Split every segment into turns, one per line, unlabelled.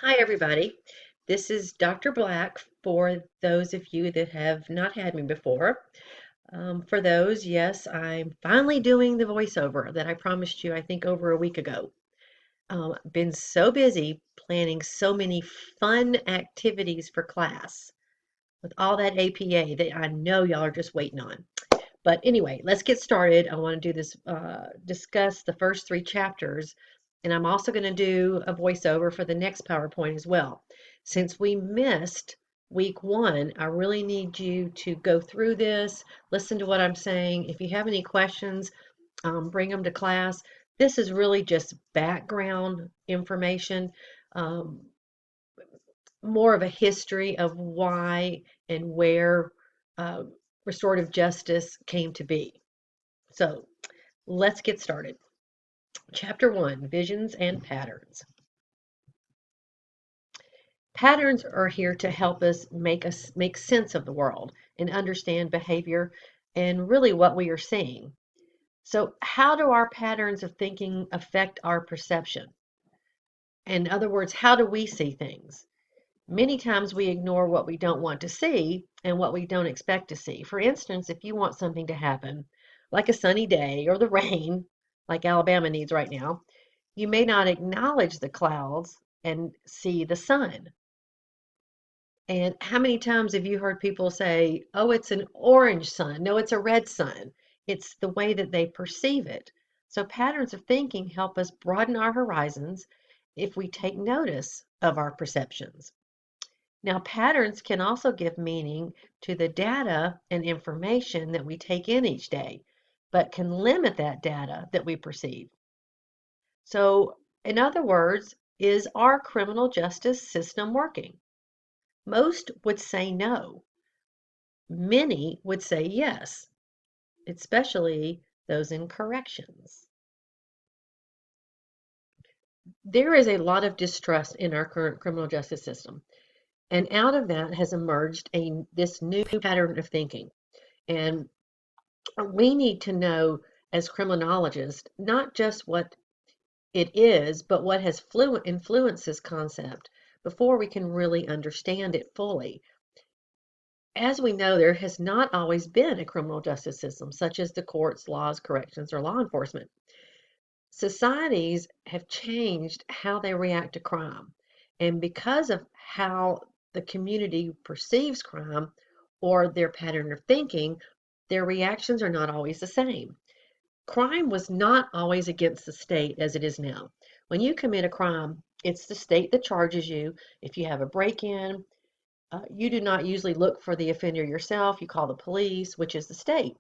Hi, everybody. This is Dr. Black for those of you that have not had me before. For those, yes, I'm finally doing the voiceover that I promised you, I think, over a week ago. Been so busy planning so many fun activities for class with all that APA that I know y'all are just waiting on. But anyway, let's get started. I want to do this, discuss the first three chapters, and I'm also going to do a voiceover for the next PowerPoint as well. Since we missed week one, I really need you to go through this, listen to what I'm saying. If you have any questions, bring them to class. This is really just background information, um, more of a history of why and where uh, restorative justice came to be. So let's get started. Chapter 1, Visions and Patterns. Patterns are here to help us make sense of the world and understand behavior and really what we are seeing. So how do our patterns of thinking affect our perception? In other words, how do we see things? Many times we ignore what we don't want to see and what we don't expect to see. For instance, if you want something to happen, like a sunny day or the rain, like Alabama needs right now, you may not acknowledge the clouds and see the sun. And how many times have you heard people say, oh, it's an orange sun? No, it's a red sun. It's the way that they perceive it. So patterns of thinking help us broaden our horizons if we take notice of our perceptions. Now, patterns can also give meaning to the data and information that we take in each day, but can limit that data that we perceive. So, in other words, is our criminal justice system working? Most would say no. Many would say yes, especially those in corrections. There is a lot of distrust in our current criminal justice system, and out of that has emerged this new pattern of thinking. And we need to know, as criminologists, not just what it is, but what has influenced this concept before we can really understand it fully. As we know, there has not always been a criminal justice system, such as the courts, laws, corrections, or law enforcement. Societies have changed how they react to crime. And because of how the community perceives crime or their pattern of thinking, their reactions are not always the same. Crime was not always against the state as it is now. When you commit a crime, it's the state that charges you. If you have a break-in, you do not usually look for the offender yourself. You call the police, which is the state.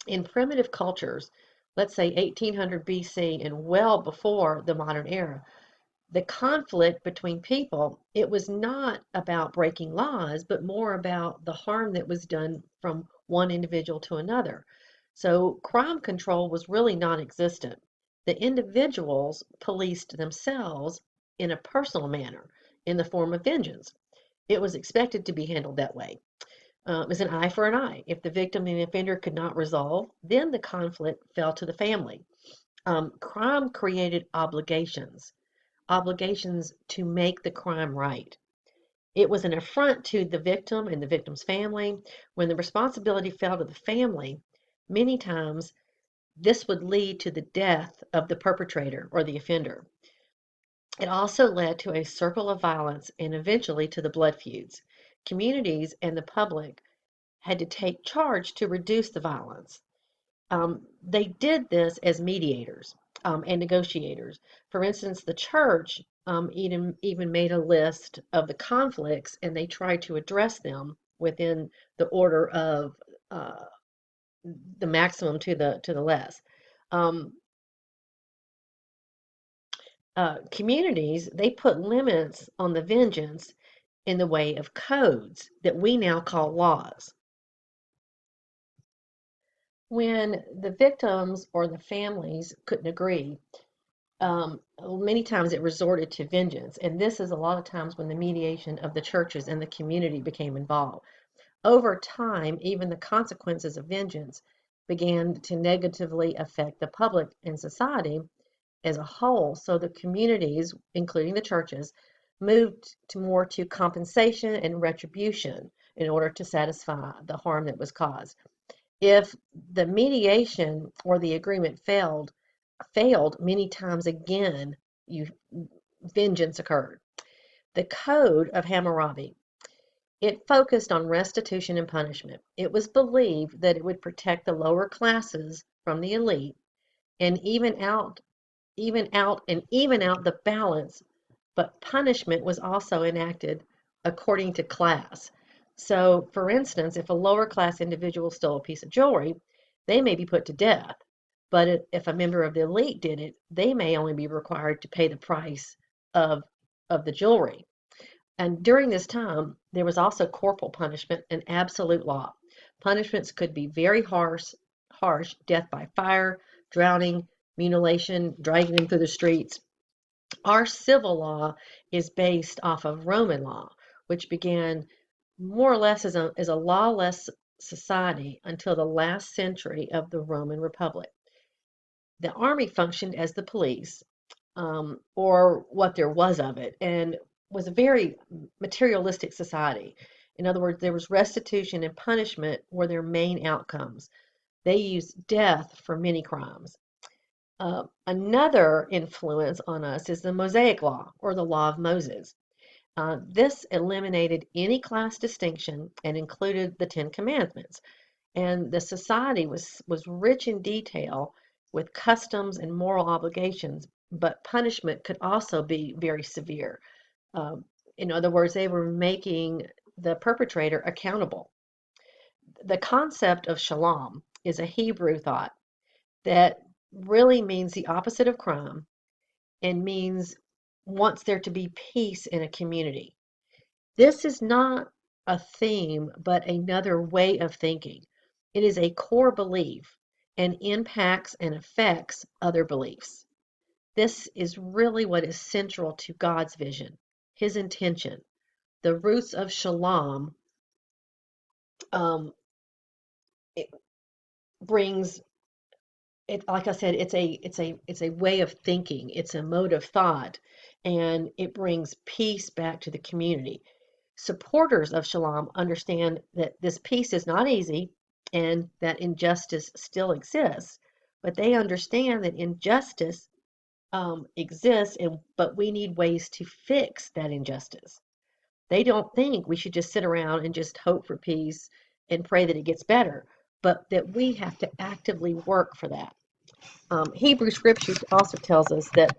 In primitive cultures, let's say 1800 BC and well before the modern era, the conflict between people, it was not about breaking laws, but more about the harm that was done from one individual to another. So crime control was really non-existent. The individuals policed themselves in a personal manner in the form of vengeance. It was expected to be handled that way. As an eye for an eye. If the victim and the offender could not resolve, then the conflict fell to the family. Crime created obligations to make the crime right. It was an affront to the victim and the victim's family. When the responsibility fell to the family, many times this would lead to the death of the perpetrator or the offender. It also led to a circle of violence and eventually to the blood feuds. Communities and the public had to take charge to reduce the violence. They did this as mediators and negotiators. For instance, the church even made a list of the conflicts and they tried to address them within the order of the maximum to the less. Um, Communities, they put limits on the vengeance in the way of codes that we now call laws. When the victims or the families couldn't agree, many times it resorted to vengeance. And this is a lot of times when the mediation of the churches and the community became involved. Over time, even the consequences of vengeance began to negatively affect the public and society as a whole. So the communities, including the churches, moved to more to compensation and retribution in order to satisfy the harm that was caused. If the mediation or the agreement failed many times again, you vengeance occurred. The Code of Hammurabi, it focused on restitution and punishment. It was believed that it would protect the lower classes from the elite and even out the balance, but punishment was also enacted according to class. So, for instance, if a lower class individual stole a piece of jewelry, they may be put to death. But if a member of the elite did it, they may only be required to pay the price of, of the jewelry. And during this time, there was also corporal punishment and absolute law. Punishments could be very harsh, death by fire, drowning, mutilation, dragging them through the streets. Our civil law is based off of Roman law, which began more or less as a lawless society until the last century of the Roman Republic. The army functioned as the police, or what there was of it, and was a very materialistic society. In other words, there was restitution and punishment were their main outcomes. They used death for many crimes. Another influence on us is the Mosaic Law, or the Law of Moses. This eliminated any class distinction and included the Ten Commandments. And the society was rich in detail with customs and moral obligations, but punishment could also be very severe. In other words, they were making the perpetrator accountable. The concept of shalom is a Hebrew thought that really means the opposite of crime and means wants there to be peace in a community. This is not a theme, but another way of thinking. It is a core belief and impacts and affects other beliefs. This is really what is central to God's vision, his intention. The roots of shalom, um, it brings it, like I said, it's a way of thinking, it's a mode of thought, and it brings peace back to the community. Supporters of shalom understand that this peace is not easy and that injustice still exists, but they understand that injustice exists, but we need ways to fix that injustice. They don't think we should just sit around and just hope for peace and pray that it gets better, but that we have to actively work for that. Hebrew scripture also tells us that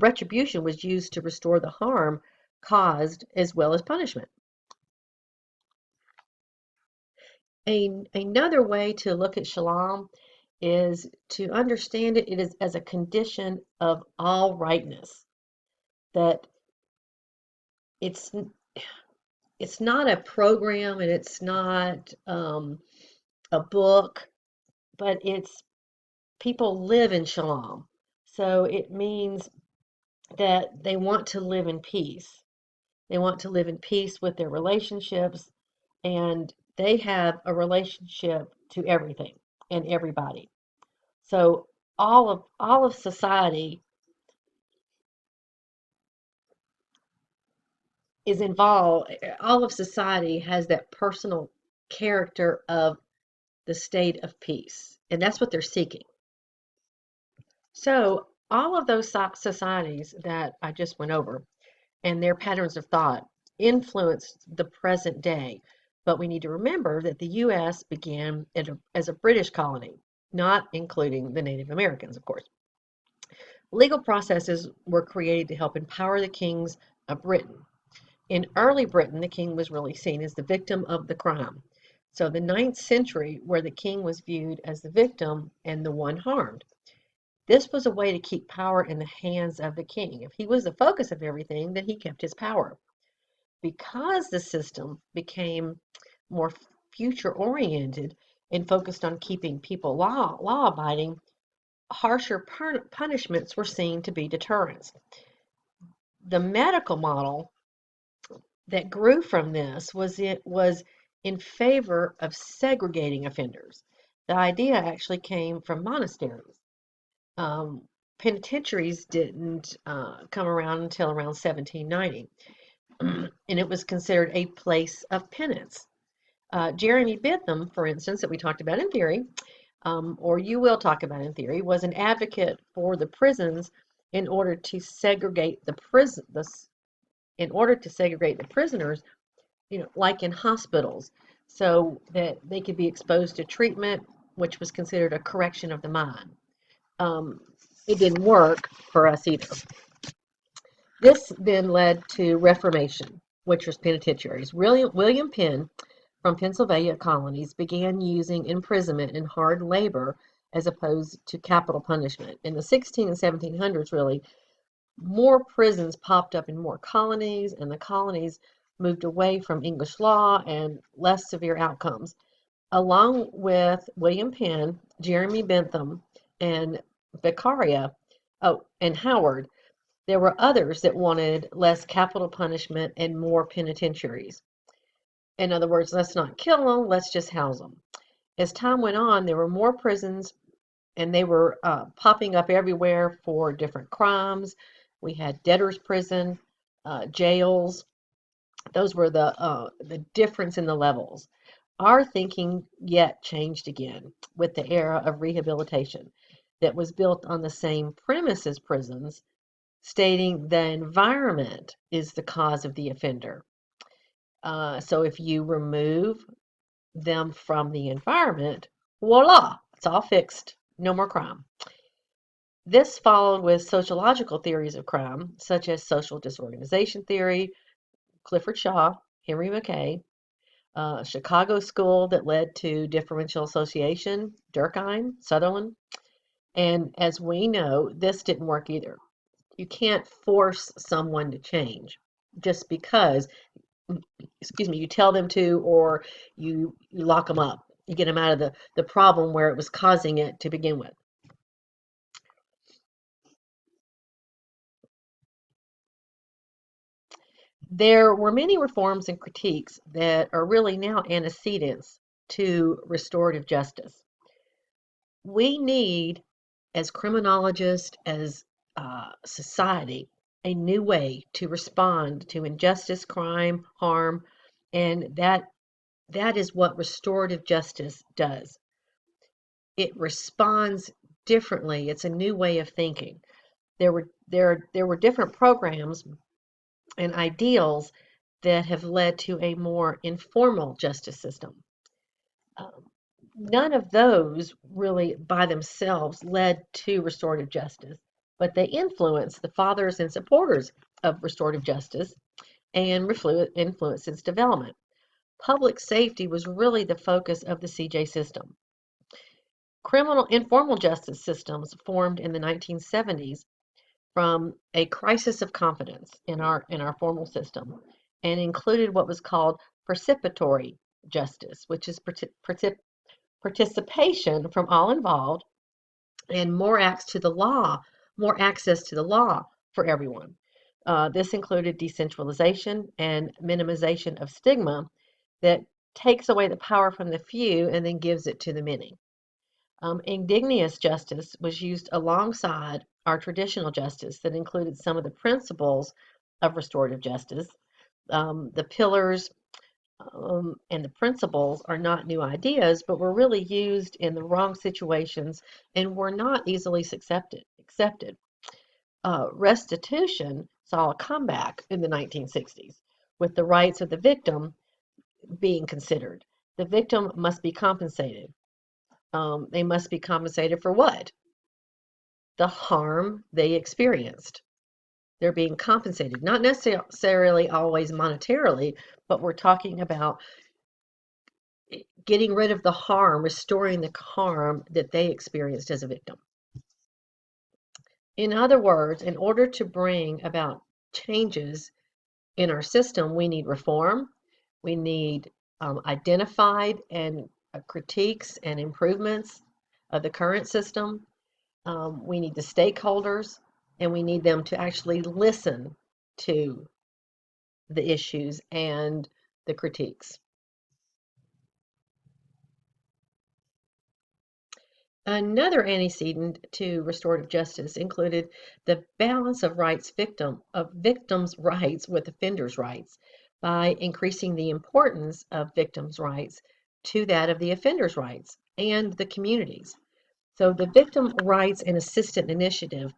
retribution was used to restore the harm caused as well as punishment. Another way to look at shalom is to understand it is as a condition of all rightness, that it's it's not a program and it's not a book, but it's people live in shalom. So it means that they want to live in peace. They want to live in peace with their relationships, and they have a relationship to everything and everybody. So all of society is involved. All of society has that personal character of the state of peace, and that's what they're seeking. So all of those societies that I just went over and their patterns of thought influenced the present day. But we need to remember that the U.S. began as a British colony, not including the Native Americans, of course. Legal processes were created to help empower the kings of Britain. In early Britain, the king was really seen as the victim of the crime. So the ninth century, where the king was viewed as the victim and the one harmed. This was a way to keep power in the hands of the king. If he was the focus of everything, then he kept his power. Because the system became more future oriented and focused on keeping people law abiding, harsher punishments were seen to be deterrents. The medical model that grew from this was in favor of segregating offenders. The idea actually came from monasteries. Um, penitentiaries didn't come around until around 1790, and it was considered a place of penance. Jeremy Bentham, for instance, that we talked about in theory, or you will talk about in theory, was an advocate for the prisons in order to segregate in order to segregate the prisoners, like in hospitals, so that they could be exposed to treatment, which was considered a correction of the mind. It didn't work for us either. This then led to Reformation, which was penitentiaries. William Penn from Pennsylvania colonies began using imprisonment and hard labor as opposed to capital punishment. In the 16 and 1700s, really, more prisons popped up in more colonies, and the colonies moved away from English law and less severe outcomes. Along with William Penn, Jeremy Bentham, and Beccaria, and Howard, there were others that wanted less capital punishment and more penitentiaries. In other words, let's not kill them, let's just house them. As time went on, there were more prisons, and they were popping up everywhere for different crimes. We had debtor's prison, jails. Those were the difference in the levels. Our thinking yet changed again with the era of rehabilitation that was built on the same premise as prisons, stating the environment is the cause of the offender. So if you remove them from the environment, voila, it's all fixed. No more crime. This followed with sociological theories of crime, such as social disorganization theory, Clifford Shaw, Henry Mackay, Chicago School that led to differential association, Durkheim, Sutherland. And as we know, this didn't work either. You can't force someone to change just because, you tell them to, or you lock them up. You get them out of the problem where it was causing it to begin with. There were many reforms and critiques that are really now antecedents to restorative justice. We need, as criminologists, as society, a new way to respond to injustice, crime, harm, and that is what restorative justice does. It responds differently. It's a new way of thinking. There were different programs and ideals that have led to a more informal justice system. Um, None of those really by themselves led to restorative justice, but they influenced the fathers and supporters of restorative justice and influenced its development. Public safety was really the focus of the CJ system. Criminal informal justice systems formed in the 1970s from a crisis of confidence in our formal system, and included what was called participatory justice, which is participation from all involved and more access to the law for everyone. This included decentralization and minimization of stigma that takes away the power from the few and then gives it to the many. Igneous justice was used alongside our traditional justice that included some of the principles of restorative justice. The pillars and the principles are not new ideas, but were really used in the wrong situations and were not easily accepted. Restitution saw a comeback in the 1960s, with the rights of the victim being considered. The victim must be compensated. They must be compensated for what? The harm they experienced. They're being compensated, not necessarily always monetarily, but we're talking about getting rid of the harm, restoring the harm that they experienced as a victim. In other words, in order to bring about changes in our system, we need reform, we need identified and critiques and improvements of the current system. We need the stakeholders, and we need them to actually listen to the issues and the critiques. Another antecedent to restorative justice included the balance of victims' rights with offenders' rights by increasing the importance of victims' rights to that of the offenders' rights and the communities. So the Victim Rights and Assistance Initiative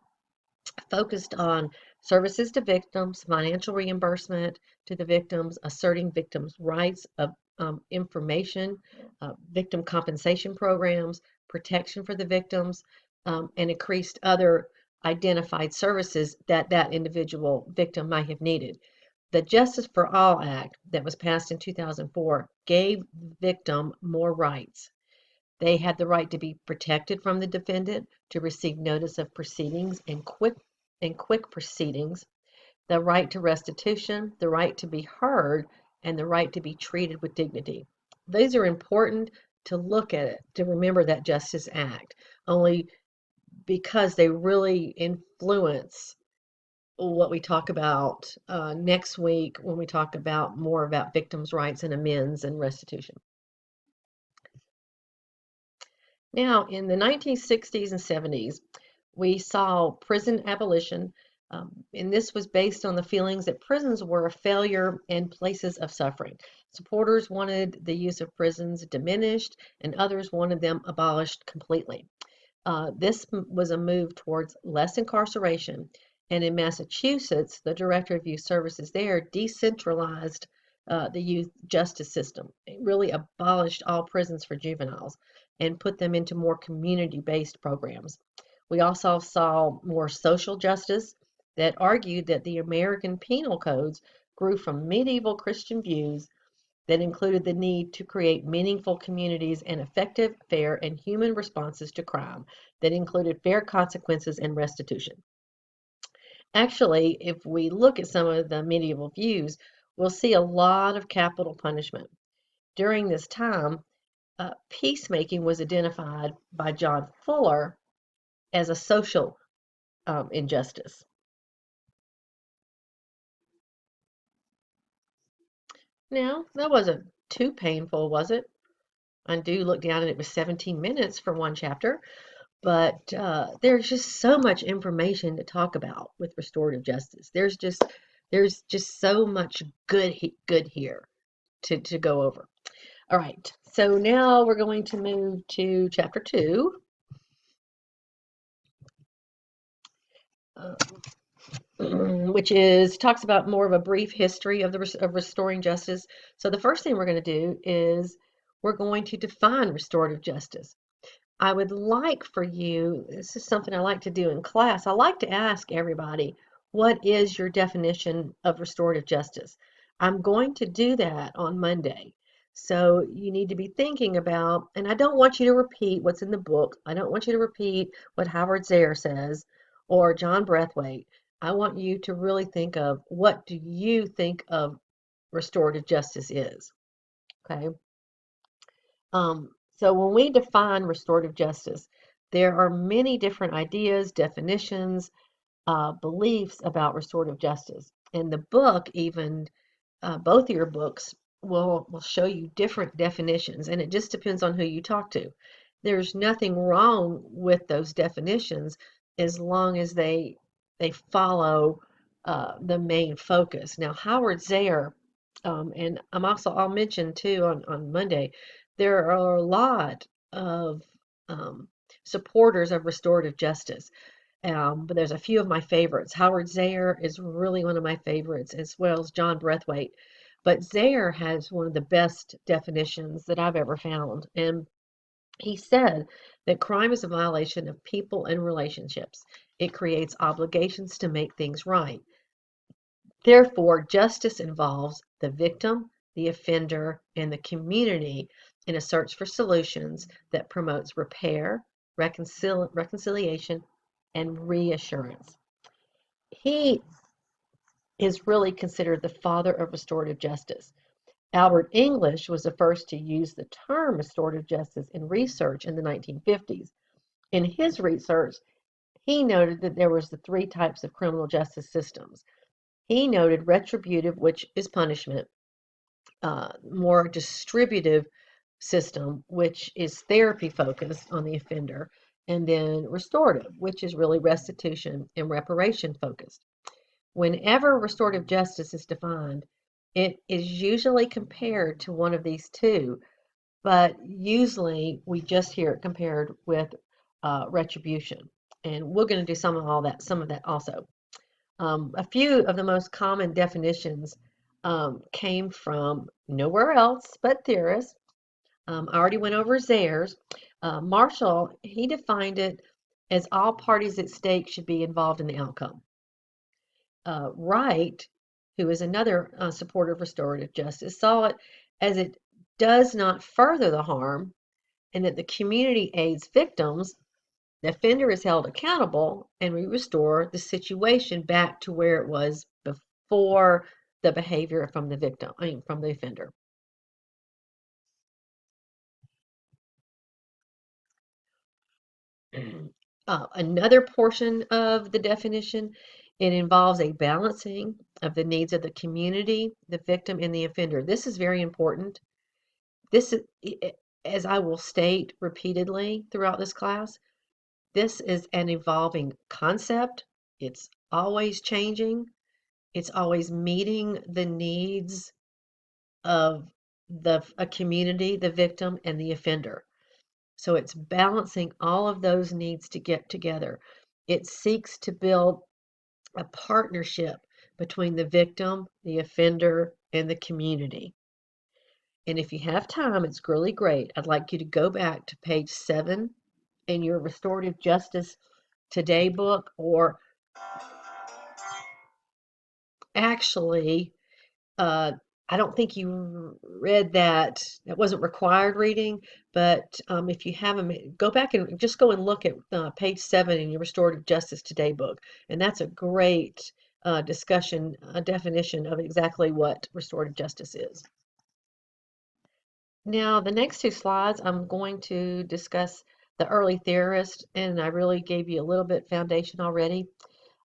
focused on services to victims, financial reimbursement to the victims, asserting victims' rights of information, victim compensation programs, protection for the victims, and increased other identified services that that individual victim might have needed. The Justice for All Act that was passed in 2004 gave the victim more rights. They had the right to be protected from the defendant, to receive notice of proceedings and quick proceedings, the right to restitution, the right to be heard, and the right to be treated with dignity. These are important to look at it, to remember that Justice Act, only because they really influence what we talk about next week when we talk about more about victims' rights and amends and restitution. Now, in the 1960s and 70s, we saw prison abolition, and this was based on the feelings that prisons were a failure and places of suffering. Supporters wanted the use of prisons diminished, and others wanted them abolished completely. This was a move towards less incarceration, and in Massachusetts, the Director of Youth Services there decentralized the youth justice system. It really abolished all prisons for juveniles and put them into more community-based programs. We also saw more social justice that argued that the American penal codes grew from medieval Christian views that included the need to create meaningful communities and effective, fair, and human responses to crime that included fair consequences and restitution. Actually, if we look at some of the medieval views, we'll see a lot of capital punishment. During this time, peacemaking was identified by John Fuller as a social injustice. Now, that wasn't too painful, was it? I do look down and it was 17 minutes for one chapter, but there's just so much information to talk about with restorative justice. There's just so much good here to go over. All right, so now we're going to move to chapter 2. Uh, which is talks about more of a brief history of restoring justice. So the first thing we're going to do is we're going to define restorative justice. I would like for you, this is something I like to do in class, I like to ask everybody, what is your definition of restorative justice? I'm going to do that on Monday. So you need to be thinking about, and I don't want you to repeat what's in the book. I don't want you to repeat what Howard Zare says or John Brathwaite. I want you to really think of, what do you think of restorative justice is? Okay. So when we define restorative justice, there are many different ideas, definitions, beliefs about restorative justice. And the book, even both of your books, will show you different definitions, and it just depends on who you talk to. There's nothing wrong with those definitions as long as they follow the main focus. Now, Howard Zare, and I'll mention too on Monday, there are a lot of supporters of restorative justice. But there's a few of my favorites. Howard Zare is really one of my favorites, as well as John Brathwaite. But Zare has one of the best definitions that I've ever found. And he said that crime is a violation of people and relationships. It creates obligations to make things right. Therefore, justice involves the victim, the offender, and the community in a search for solutions that promotes repair, reconciliation, and reassurance. He is really considered the father of restorative justice. Albert English was the first to use the term restorative justice in research in the 1950s. In his research, he noted that there was the three types of criminal justice systems. He noted retributive, which is punishment, more distributive system, which is therapy focused on the offender, and then restorative, which is really restitution and reparation focused. Whenever restorative justice is defined, it is usually compared to one of these two, but usually we just hear it compared with retribution. And we're going to do some of that also. A few of the most common definitions came from nowhere else but theorists. I already went over Zayre's. Marshall, he defined it as all parties at stake should be involved in the outcome. Wright, who is another supporter of restorative justice, saw it as it does not further the harm and that the community aids victims, the offender is held accountable, and we restore the situation back to where it was before the behavior from the victim, from the offender. Another portion of the definition, it involves a balancing of the needs of the community, the victim, and the offender. This is very important. This is, as I will state repeatedly throughout this class, this is an evolving concept. It's always changing. It's always meeting the needs of a community, the victim, and the offender. So it's balancing all of those needs to get together. It seeks to build a partnership between the victim, the offender, and the community. And if you have time, it's really great. I'd like you to go back to page 7 in your Restorative Justice Today book, or actually, I don't think you read that. That wasn't required reading, but if you haven't, go back and just go and look at page 7 in your Restorative Justice Today book, and that's a great discussion, a definition of exactly what restorative justice is. Now, the next two slides, I'm going to discuss the early theorists, and I really gave you a little bit foundation already.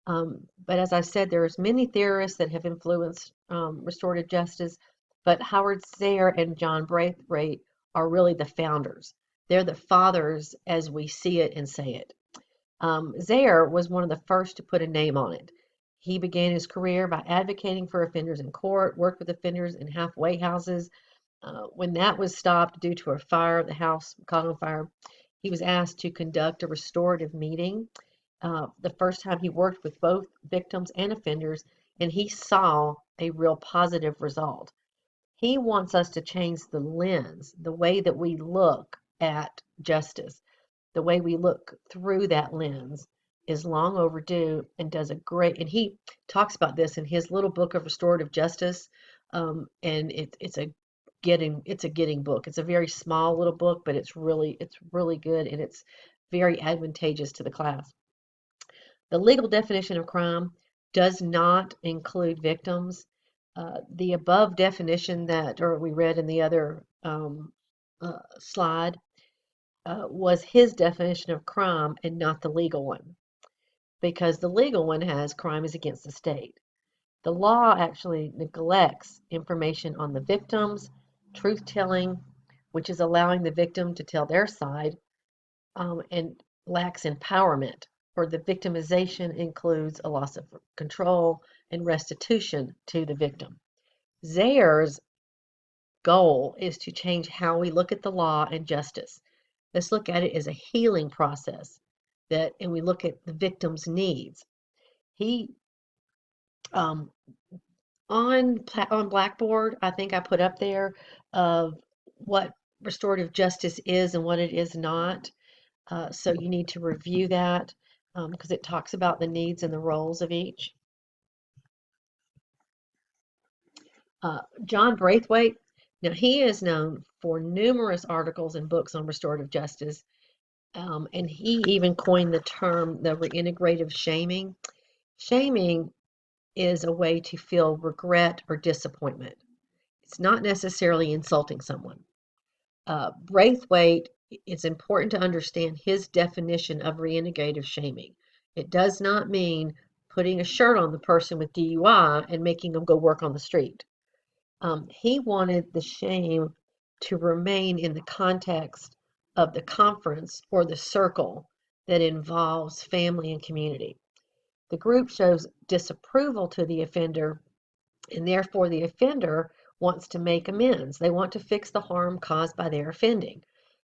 But as I said, there's many theorists that have influenced restorative justice, but Howard Zayre and John Braithwaite are really the founders. They're the fathers as we see it and say it. Zayre was one of the first to put a name on it. He began his career by advocating for offenders in court, worked with offenders in halfway houses. When that was stopped due to a fire, the house caught on fire, he was asked to conduct a restorative meeting. The first time he worked with both victims and offenders, and he saw a real positive result. He wants us to change the lens, the way that we look at justice, the way we look through that lens is long overdue and does a great, and he talks about this in his little book of restorative justice. And it's a getting book. It's a very small little book, but it's really good, and it's very advantageous to the class. The legal definition of crime does not include victims. The above definition that or we read in the other slide was his definition of crime and not the legal one, because the legal one has crime is against the state. The law actually neglects information on the victims, truth telling, which is allowing the victim to tell their side, and lacks empowerment, or the victimization includes a loss of control and restitution to the victim. Zayre's goal is to change how we look at the law and justice. Let's look at it as a healing process and we look at the victim's needs. He um, on Blackboard, I think I put up there of what restorative justice is and what it is not. So you need to review that because it talks about the needs and the roles of each. John Braithwaite, now he is known for numerous articles and books on restorative justice, and he even coined the term the reintegrative shaming. Shaming is a way to feel regret or disappointment. It's not necessarily insulting someone. Braithwaite, it's important to understand his definition of reintegrative shaming. It does not mean putting a shirt on the person with DUI and making them go work on the street. He wanted the shame to remain in the context of the conference or the circle that involves family and community. The group shows disapproval to the offender, and therefore the offender wants to make amends. They want to fix the harm caused by their offending.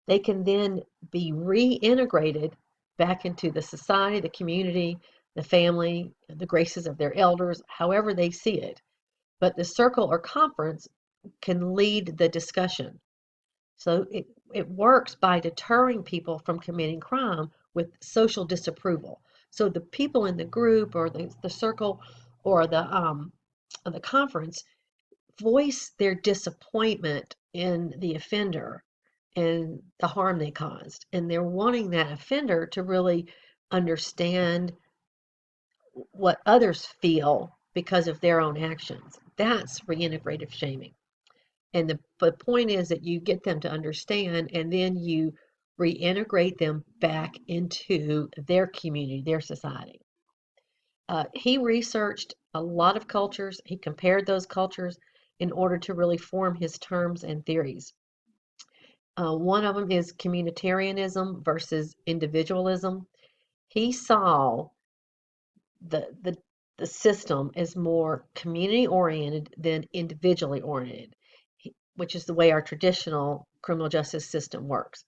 They can then be reintegrated back into the society, the community, the family, the graces of their elders, however they see it. But the circle or conference can lead the discussion. So it works by deterring people from committing crime with social disapproval. So the people in the group or the circle or the conference voice their disappointment in the offender and the harm they caused. And they're wanting that offender to really understand what others feel because of their own actions. That's reintegrative shaming. And the point is that you get them to understand and then you reintegrate them back into their community, their society. He researched a lot of cultures. He compared those cultures in order to really form his terms and theories. One of them is communitarianism versus individualism. He saw the, the, the system as more community oriented than individually oriented, which is the way our traditional criminal justice system works.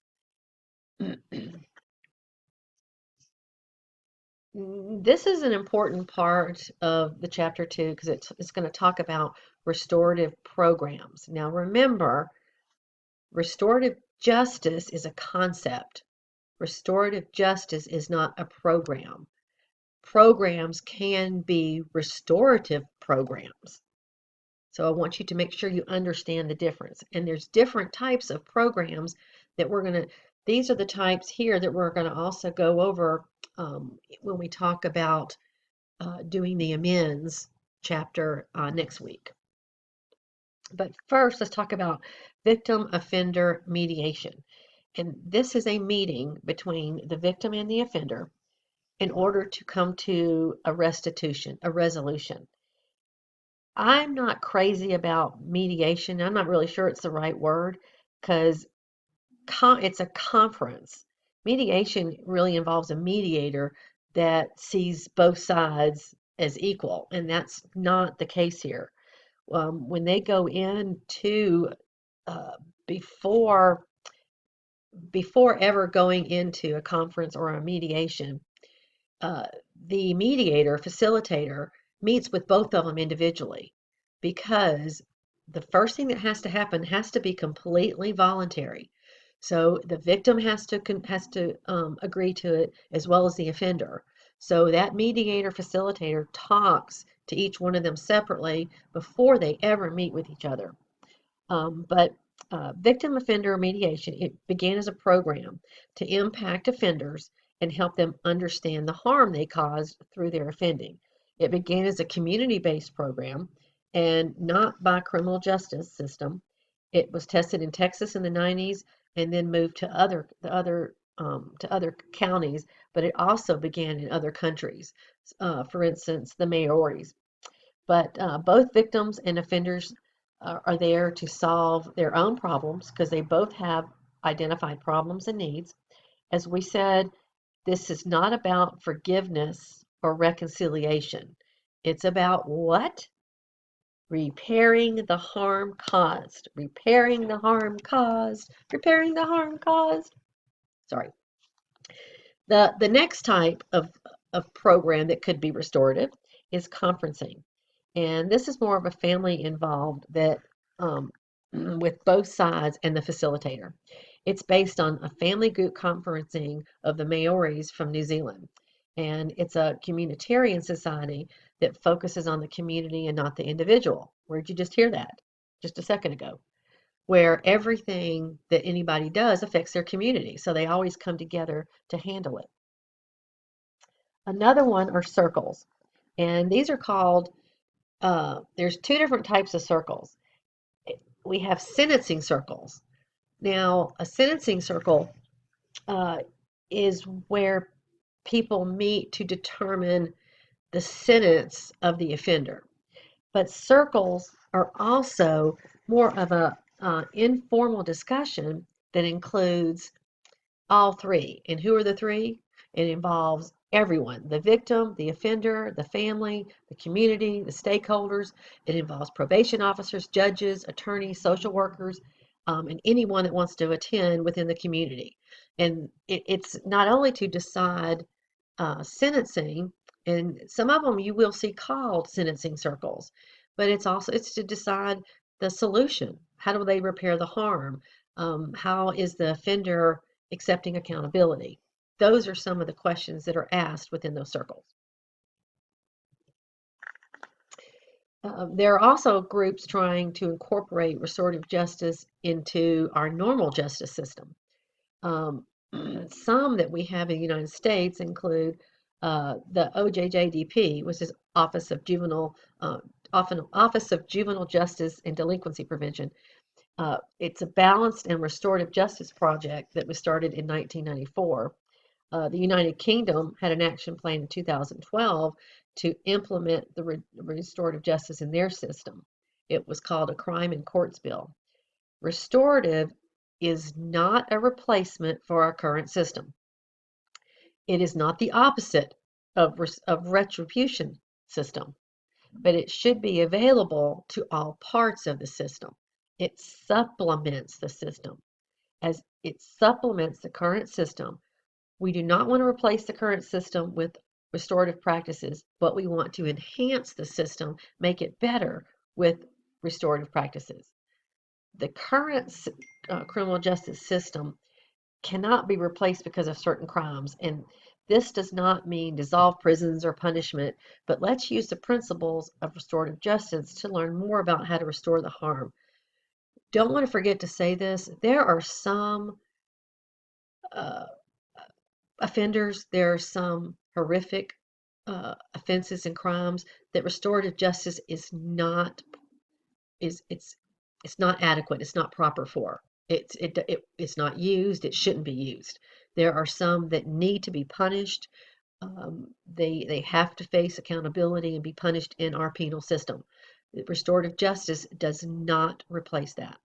This is an important part of the chapter 2 because it's going to talk about restorative programs. Now remember, restorative justice is a concept. Restorative justice is not a program. Programs can be restorative programs. So I want you to make sure you understand the difference. And there's different types of programs that these are the types here that we're going to also go over when we talk about doing the amends chapter next week. But first, let's talk about victim-offender mediation. And this is a meeting between the victim and the offender in order to come to a restitution, a resolution. I'm not crazy about mediation. I'm not really sure it's the right word because it's a conference. Mediation really involves a mediator that sees both sides as equal, and that's not the case here. When they go into before ever going into a conference or a mediation, uh, the mediator, facilitator, meets with both of them individually because the first thing that has to happen has to be completely voluntary. So the victim has to agree to it as well as the offender. So that mediator facilitator talks to each one of them separately before they ever meet with each other. But victim offender mediation, it began as a program to impact offenders and help them understand the harm they caused through their offending. It began as a community-based program and not by criminal justice system. It was tested in Texas in the 90s and then moved to other counties, but it also began in other countries. For instance, the Maoris. But both victims and offenders are there to solve their own problems because they both have identified problems and needs. As we said, this is not about forgiveness or reconciliation. It's about what? Repairing the harm caused. Repairing the harm caused. Repairing the harm caused. Sorry. The next type of program that could be restorative is conferencing. And this is more of a family involved that with both sides and the facilitator. It's based on a family group conferencing of the Maoris from New Zealand. And it's a communitarian society that focuses on the community and not the individual. Where'd you just hear that? Just a second ago. Where everything that anybody does affects their community. So they always come together to handle it. Another one are circles. And these are called there's two different types of circles. We have sentencing circles. Now, a sentencing circle is where people meet to determine the sentence of the offender. But circles are also more of informal discussion that includes all three. And who are the three? It involves everyone: the victim, the offender, the family, the community, the stakeholders. It involves probation officers, judges, attorneys, social workers, and anyone that wants to attend within the community. And it's not only to decide sentencing, and some of them you will see called sentencing circles, but it's to decide the solution. How do they repair the harm? How is the offender accepting accountability? Those are some of the questions that are asked within those circles. There are also groups trying to incorporate restorative justice into our normal justice system. Um, some that we have in the United States include the OJJDP, which is Office of Juvenile Justice and Delinquency Prevention. It's a balanced and restorative justice project that was started in 1994. The United Kingdom had an action plan in 2012 to implement the restorative justice in their system. It was called a Crime and Courts Bill. Restorative is not a replacement for our current system. It is not the opposite of retribution system, but it should be available to all parts of the system. It supplements the system. As it supplements the current system, we do not want to replace the current system with restorative practices, but we want to enhance the system, make it better with restorative practices. The current criminal justice system cannot be replaced because of certain crimes. And this does not mean dissolve prisons or punishment, but let's use the principles of restorative justice to learn more about how to restore the harm. Don't want to forget to say this. There are some uh, offenders, there are some horrific offenses and crimes that restorative justice is it's not adequate. It's not proper for. It's not used. It shouldn't be used. There are some that need to be punished. They have to face accountability and be punished in our penal system. Restorative justice does not replace that.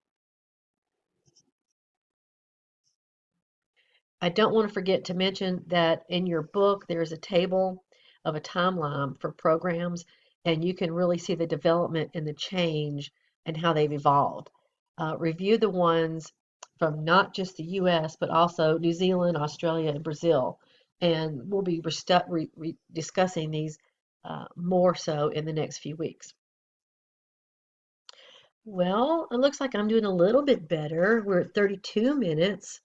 I don't want to forget to mention that in your book there's a table of a timeline for programs, and you can really see the development and the change and how they've evolved. Review the ones from not just the US, but also New Zealand, Australia, and Brazil. And we'll be discussing these more so in the next few weeks. Well, it looks like I'm doing a little bit better. We're at 32 minutes.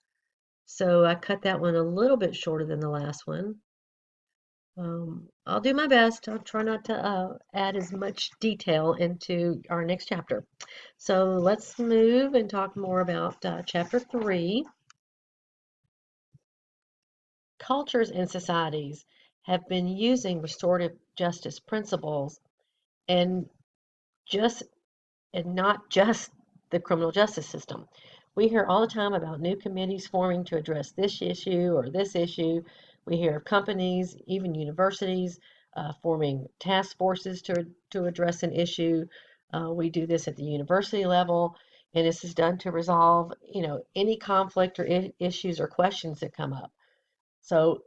So I cut that one a little bit shorter than the last one. I'll do my best. I'll try not to add as much detail into our next chapter. So let's move and talk more about chapter 3. Cultures and societies have been using restorative justice principles and just and not just the criminal justice system. We hear all the time about new committees forming to address this issue or this issue. We hear of companies, even universities, forming task forces to address an issue. We do this at the university level, and this is done to resolve, any conflict or issues or questions that come up. So,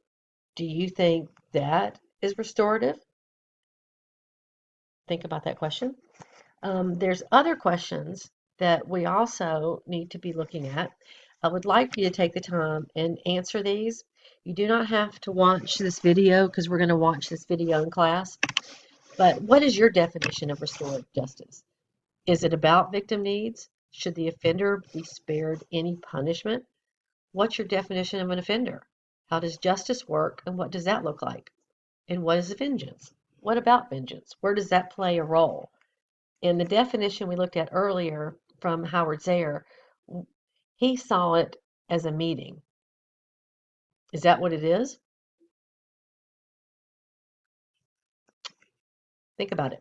do you think that is restorative? Think about that question. There's other questions that we also need to be looking at. I would like for you to take the time and answer these. You do not have to watch this video because we're going to watch this video in class. But what is your definition of restorative justice? Is it about victim needs? Should the offender be spared any punishment? What's your definition of an offender? How does justice work and what does that look like? And what is vengeance? What about vengeance? Where does that play a role? In the definition we looked at earlier from Howard Zehr, he saw it as a meeting. Is that what it is? Think about it.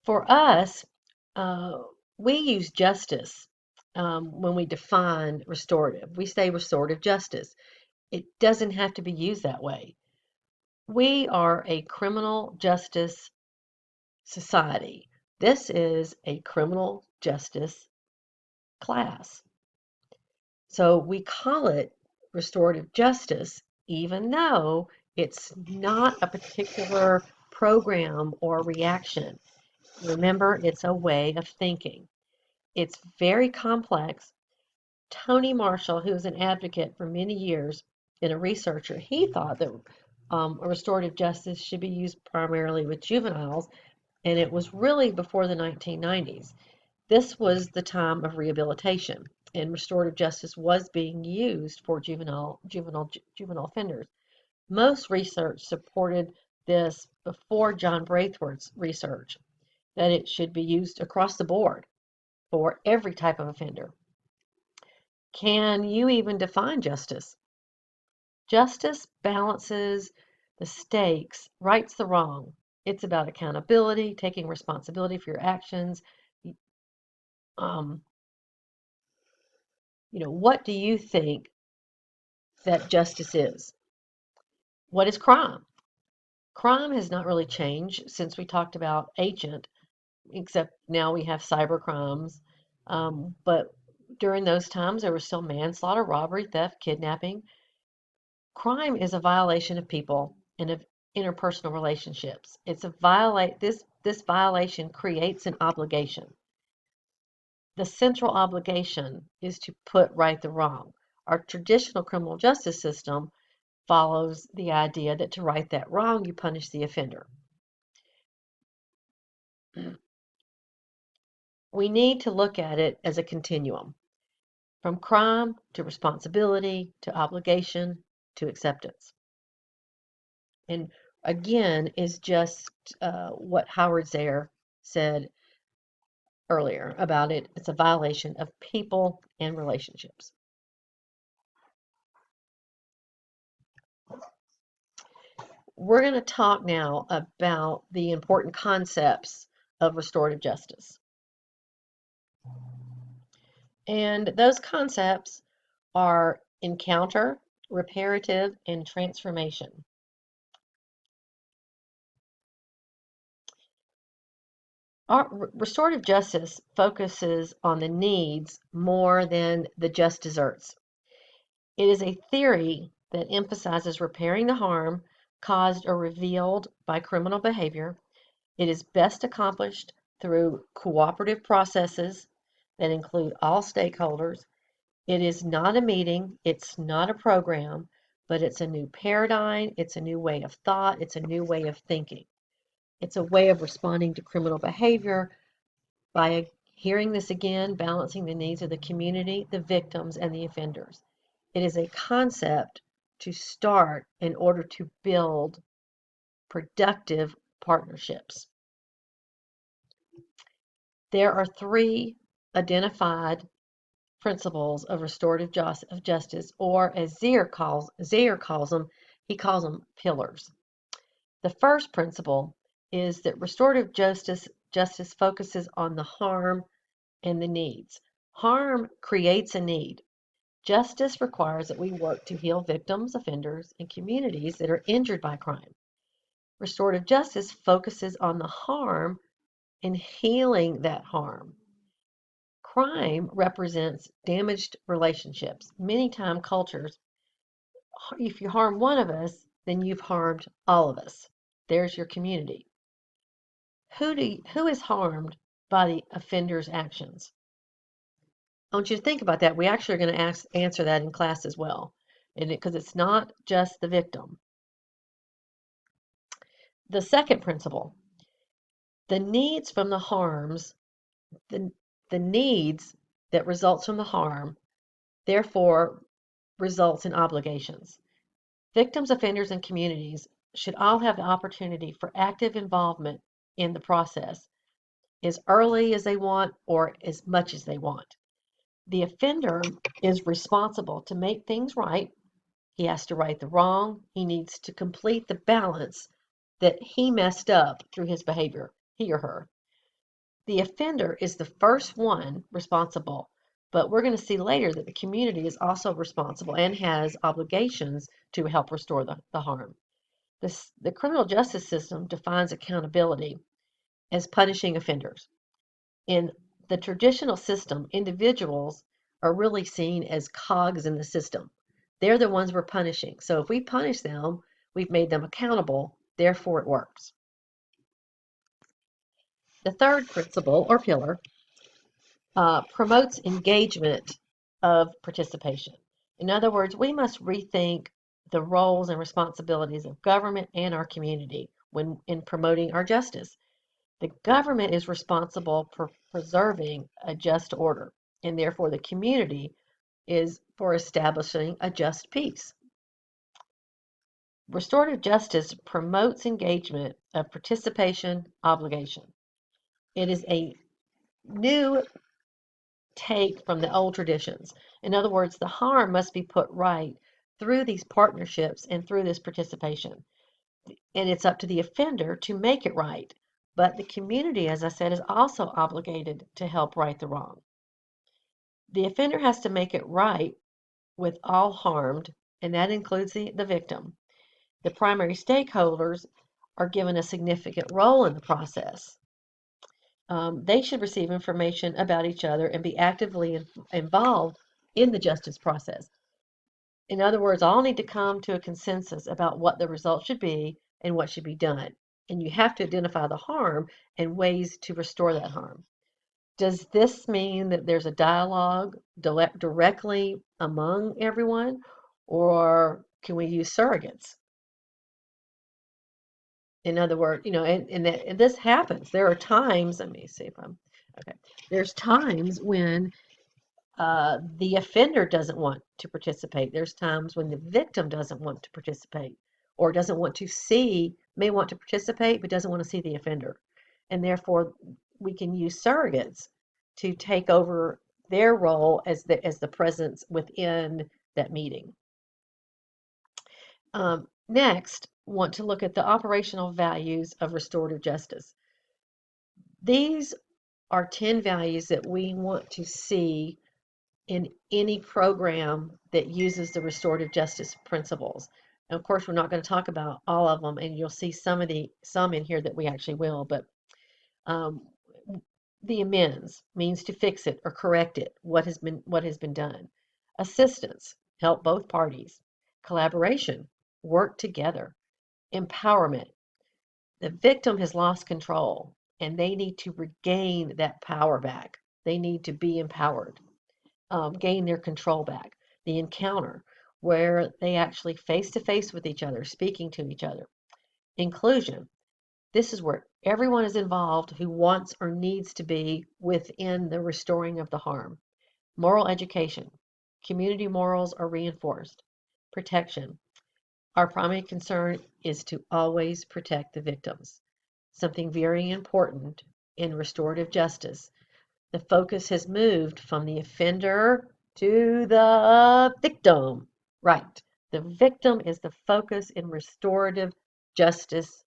For us, we use justice when we define restorative. We say restorative justice. It doesn't have to be used that way. We are a criminal justice society This is a criminal justice class. So we call it restorative justice, even though it's not a particular program or reaction. Remember, it's a way of thinking. It's very complex. Tony Marshall, who was an advocate for many years and a researcher, he thought that a restorative justice should be used primarily with juveniles, and it was really before the 1990s. This was the time of rehabilitation, and restorative justice was being used for juvenile offenders. Most research supported this before John Braithwaite's research, that it should be used across the board for every type of offender. Can you even define justice? Justice balances the stakes, rights the wrong. It's about accountability, taking responsibility for your actions. Um, what do you think that justice is? What is crime? Crime has not really changed since we talked about agent, except now we have cyber crimes. But during those times, there was still manslaughter, robbery, theft, kidnapping. Crime is a violation of people and of interpersonal relationships. It's a violate this violation creates an obligation. The central obligation is to put right the wrong. Our traditional criminal justice system follows the idea that to right that wrong, you punish the offender. We need to look at it as a continuum, from crime to responsibility to obligation to acceptance. And again, is just what Howard Zehr said earlier about it. It's a violation of people and relationships. We're going to talk now about the important concepts of restorative justice. And those concepts are encounter, reparative, and transformation. Our restorative justice focuses on the needs more than the just desserts. It is a theory that emphasizes repairing the harm caused or revealed by criminal behavior. It is best accomplished through cooperative processes that include all stakeholders. It is not a meeting, it's not a program, but it's a new paradigm, it's a new way of thought, it's a new way of thinking. It's a way of responding to criminal behavior by hearing this again, balancing the needs of the community, the victims, and the offenders. It is a concept to start in order to build productive partnerships. There are three identified principles of restorative justice, or as Zehr calls them, he calls them pillars. The first principle is that restorative justice focuses on the harm and the needs. Harm creates a need. Justice requires that we work to heal victims, offenders, and communities that are injured by crime. Restorative justice focuses on the harm and healing that harm. Crime represents damaged relationships. Many times cultures, if you harm one of us, then you've harmed all of us. There's your community. Who is harmed by the offender's actions? I want you to think about that. We actually are going to answer that in class as well, because it's not just the victim. The second principle, the needs from the harms, the needs that results from the harm, therefore results in obligations. Victims, offenders, and communities should all have the opportunity for active involvement in the process as early as they want or as much as they want. The offender is responsible to make things right. He has to right the wrong. He needs to complete the balance that he messed up through his behavior, he or her. The offender is the first one responsible, but we're going to see later that the community is also responsible and has obligations to help restore the harm. The criminal justice system defines accountability as punishing offenders. In the traditional system, individuals are really seen as cogs in the system. They're the ones we're punishing. So if we punish them, we've made them accountable, therefore it works. The third principle or pillar promotes engagement of participation. In other words, we must rethink the roles and responsibilities of government and our community when in promoting our justice. The government is responsible for preserving a just order, and therefore the community is for establishing a just peace. Restorative justice promotes engagement of participation obligation. It is a new take from the old traditions. In other words, the harm must be put right through these partnerships and through this participation. And it's up to the offender to make it right. But the community, as I said, is also obligated to help right the wrong. The offender has to make it right with all harmed, and that includes the victim. The primary stakeholders are given a significant role in the process. They should receive information about each other and be actively involved in the justice process. In other words, all need to come to a consensus about what the result should be and what should be done. And you have to identify the harm and ways to restore that harm. Does this mean that there's a dialogue directly among everyone, or can we use surrogates? In other words, and this happens. There are times, let me see if I'm okay. There's times when the offender doesn't want to participate. There's times when the victim doesn't want to participate or doesn't want to see, may want to participate, but doesn't want to see the offender. And therefore, we can use surrogates to take over their role as the presence within that meeting. Next, want to look at the operational values of restorative justice. These are 10 values that we want to see in any program that uses the restorative justice principles. And of course, we're not going to talk about all of them, and you'll see some in here that we actually will. But um, the amends means to fix it or correct it. What has been done? Assistance, help both parties. Collaboration, work together. Empowerment, the victim has lost control, and they need to regain that power back. They need to be empowered. Gain their control back. The encounter, where they actually face to face with each other, speaking to each other. Inclusion, this is where everyone is involved who wants or needs to be within the restoring of the harm. Moral education, community morals are reinforced. Protection, our primary concern is to always protect the victims. Something very important in restorative justice, the focus has moved from the offender to the victim. Right. The victim is the focus in restorative justice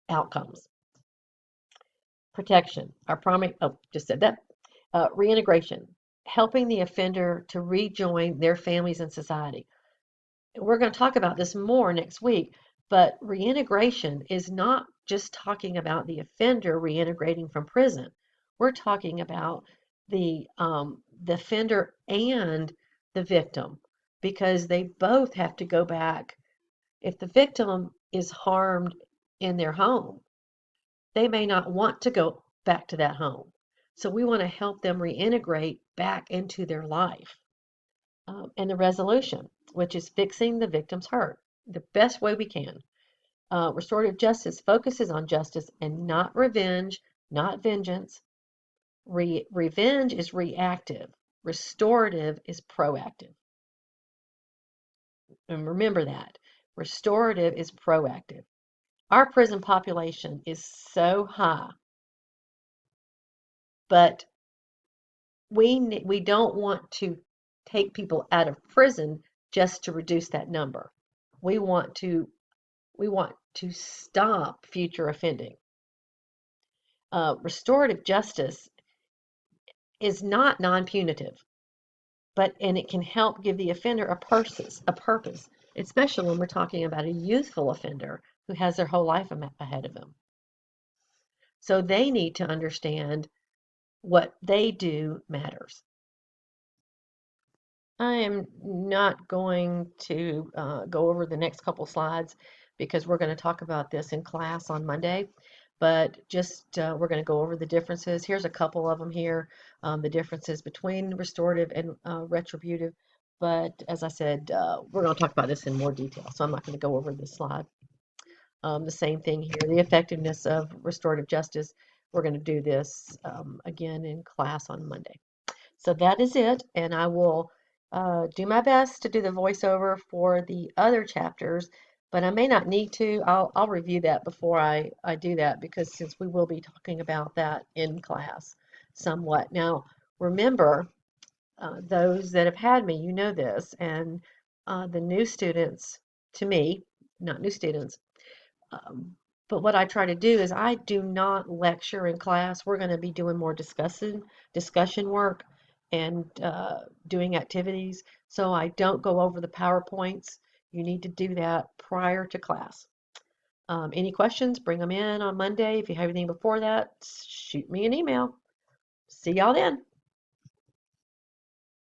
outcomes. Protection. Our primary, just said that. Reintegration. Helping the offender to rejoin their families and society. We're going to talk about this more next week, but reintegration is not just talking about the offender reintegrating from prison. We're talking about the offender and the victim, because they both have to go back. If the victim is harmed in their home, they may not want to go back to that home. So we want to help them reintegrate back into their life. And the resolution, which is fixing the victim's hurt the best way we can. Restorative justice focuses on justice and not revenge, not vengeance. Revenge is reactive. Restorative is proactive. And remember that. Restorative is proactive. Our prison population is so high, but we don't want to take people out of prison just to reduce that number. We want to stop future offending. Restorative justice is not non-punitive, and it can help give the offender a purpose, especially when we're talking about a youthful offender who has their whole life ahead of them. So they need to understand what they do matters. I am not going to go over the next couple slides because we're going to talk about this in class on Monday, but just we're going to go over the differences. Here's a couple of them here, the differences between restorative and retributive. But as I said, we're going to talk about this in more detail, so I'm not going to go over this slide. The same thing here, the effectiveness of restorative justice. We're going to do this again in class on Monday. So that is it, and I will do my best to do the voiceover for the other chapters, but I may not need to. I'll review that before I do that, because since we will be talking about that in class somewhat. Now, remember, those that have had me, you know this, and the new students to me, not new students, um, but what I try to do is I do not lecture in class. We're going to be doing more discussion work and doing activities. So I don't go over the PowerPoints. You need to do that prior to class. Any questions, bring them in on Monday. If you have anything before that, shoot me an email. See y'all then.